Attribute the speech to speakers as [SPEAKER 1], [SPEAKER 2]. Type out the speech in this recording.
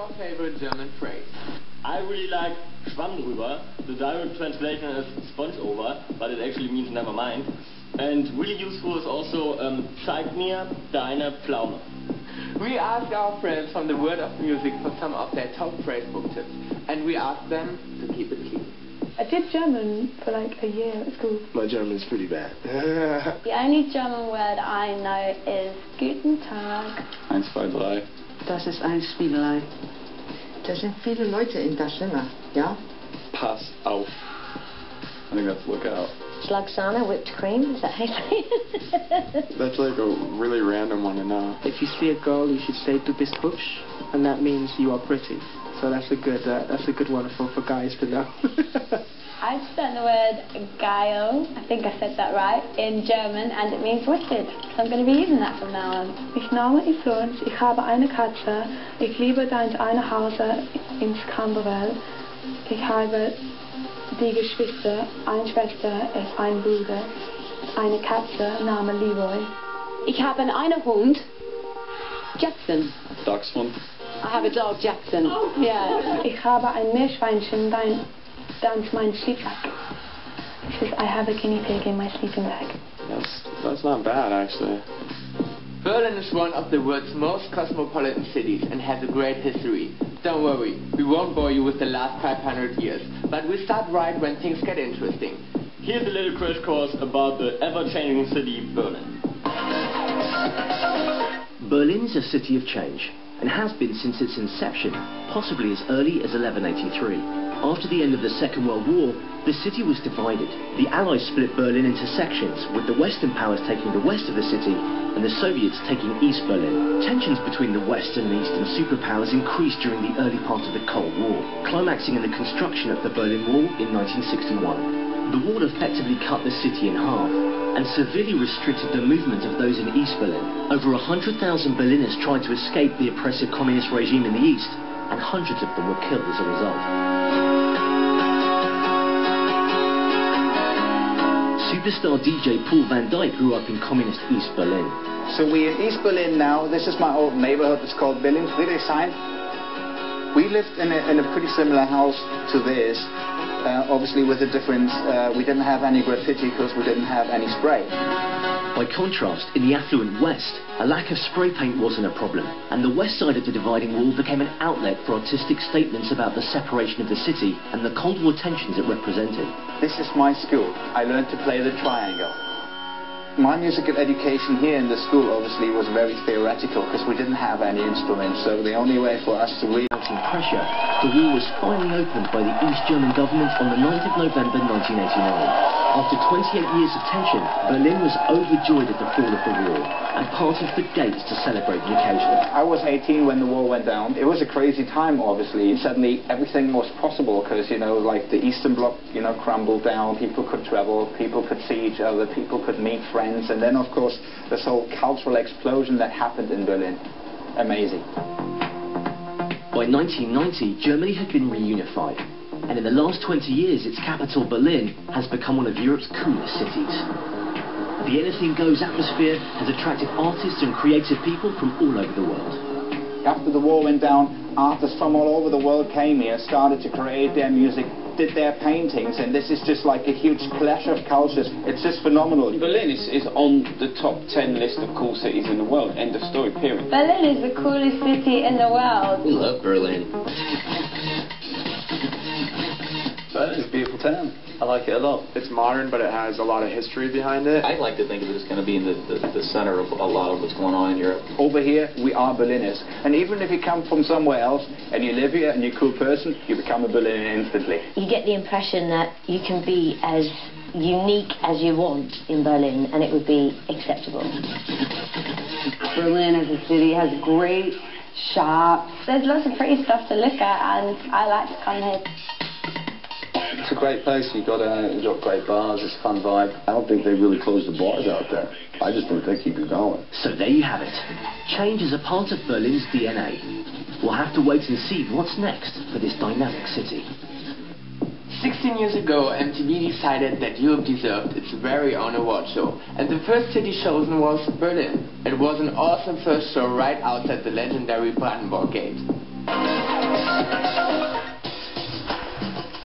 [SPEAKER 1] your favorite German phrase?
[SPEAKER 2] I really like Schwamm drüber. The direct translation is sponge over, but it actually means never mind. And really useful is also zeig mir deine Pflaume.
[SPEAKER 1] We asked our friends from the world of music for some of their top phrasebook tips, and we asked them to keep it clean.
[SPEAKER 3] I did German for like a year at school.
[SPEAKER 4] My German's pretty bad.
[SPEAKER 5] The only German word I know is Guten Tag.
[SPEAKER 6] 1, 2, 3.
[SPEAKER 7] Das ist eine Spielerei. Da sind viele Leute in das Zimmer, ja?
[SPEAKER 6] Pass auf. I think that's look out.
[SPEAKER 5] Schlagsahne, whipped cream, is that how you say it?
[SPEAKER 6] That's like a really random one to know.
[SPEAKER 8] If you see a girl, you should say du bist hübsch, and that means you are pretty. So that's a good one for guys to know.
[SPEAKER 5] I've spent the word geil, I think I said that right, in German, and it means wicked. So I'm going to be using that from now on.
[SPEAKER 3] Ich name ist Lunch, ich habe eine Katze, ich liebe dein eine Hause ins Camberwell, ich habe die Geschwister, eine Schwester ist ein Bruder, eine Katze, Name Leroy.
[SPEAKER 9] Ich habe einen Hund, Jackson.
[SPEAKER 6] Dachshund.
[SPEAKER 9] I have a dog, Jackson. Oh. Yeah.
[SPEAKER 3] Ich habe ein Meerschweinchen, that's mein Sleepsack. It says I have a guinea pig in my sleeping bag.
[SPEAKER 6] That's not bad, actually.
[SPEAKER 1] Berlin is one of the world's most cosmopolitan cities and has a great history. Don't worry, we won't bore you with the last 500 years, but we start right when things get interesting.
[SPEAKER 2] Here's a little crash course about the ever-changing city, Berlin.
[SPEAKER 10] Berlin's a city of change, and has been since its inception, possibly as early as 1183. After the end of the Second World War, the city was divided. The Allies split Berlin into sections, with the Western powers taking the west of the city, and the Soviets taking East Berlin. Tensions between the Western and Eastern superpowers increased during the early part of the Cold War, climaxing in the construction of the Berlin Wall in 1961. The wall effectively cut the city in half, and severely restricted the movement of those in East Berlin. Over 100,000 Berliners tried to escape the oppressive communist regime in the East, and hundreds of them were killed as a result. Superstar DJ Paul van Dyk grew up in communist East Berlin.
[SPEAKER 11] So we're in East Berlin now. This is my old neighborhood. It's called Berlin Friedrichshain. We lived in a pretty similar house to this. Obviously with a difference, we didn't have any graffiti because we didn't have any spray.
[SPEAKER 10] By contrast, in the affluent West, a lack of spray paint wasn't a problem, and the west side of the dividing wall became an outlet for artistic statements about the separation of the city and the Cold War tensions it represented.
[SPEAKER 11] This is my school. I learned to play the triangle. My musical education here in the school obviously was very theoretical because we didn't have any instruments, so the only way for us to really...
[SPEAKER 10] pressure, the wall was finally opened by the East German government on the 9th of November 1989. After 28 years of tension, Berlin was overjoyed at the fall of the wall and parted the gates to celebrate the occasion.
[SPEAKER 11] I was 18 when the wall went down. It was a crazy time, obviously. Suddenly everything was possible because, you know, like the Eastern Bloc, you know, crumbled down, people could travel, people could see each other, people could meet friends, and then, of course, this whole cultural explosion that happened in Berlin. Amazing.
[SPEAKER 10] By 1990, Germany had been reunified, and in the last 20 years, its capital, Berlin, has become one of Europe's coolest cities. The anything-goes atmosphere has attracted artists and creative people from all over the world.
[SPEAKER 11] After the wall went down, artists from all over the world came here, started to create their music, did their paintings, and this is just like a huge clash of cultures. It's just phenomenal.
[SPEAKER 6] Berlin is on the top 10 list of cool cities in the world. End of story, period.
[SPEAKER 5] Berlin is the coolest city in the world.
[SPEAKER 10] We love Berlin.
[SPEAKER 6] Berlin's a beautiful town.
[SPEAKER 4] I like it a lot. It's modern, but it has a lot of history behind it.
[SPEAKER 12] I like to think of it as kind of being the center of a lot of what's going on in Europe.
[SPEAKER 11] Over here, we are Berliners. And even if you come from somewhere else, and you live here, and you're a cool person, you become a Berliner instantly.
[SPEAKER 5] You get the impression that you can be as unique as you want in Berlin, and it would be acceptable.
[SPEAKER 7] Berlin as a city has great shops.
[SPEAKER 5] There's lots of pretty stuff to look at, and I like to come here.
[SPEAKER 4] It's a great place. You've got great bars. It's a fun vibe. I don't think they really closed the bars out there. I just think they keep it going.
[SPEAKER 10] So there you have it. Change is a part of Berlin's DNA. We'll have to wait and see what's next for this dynamic city.
[SPEAKER 1] 16 years ago, MTV decided that Europe deserved its very own award show, and the first city chosen was Berlin. It was an awesome first show right outside the legendary Brandenburg Gate.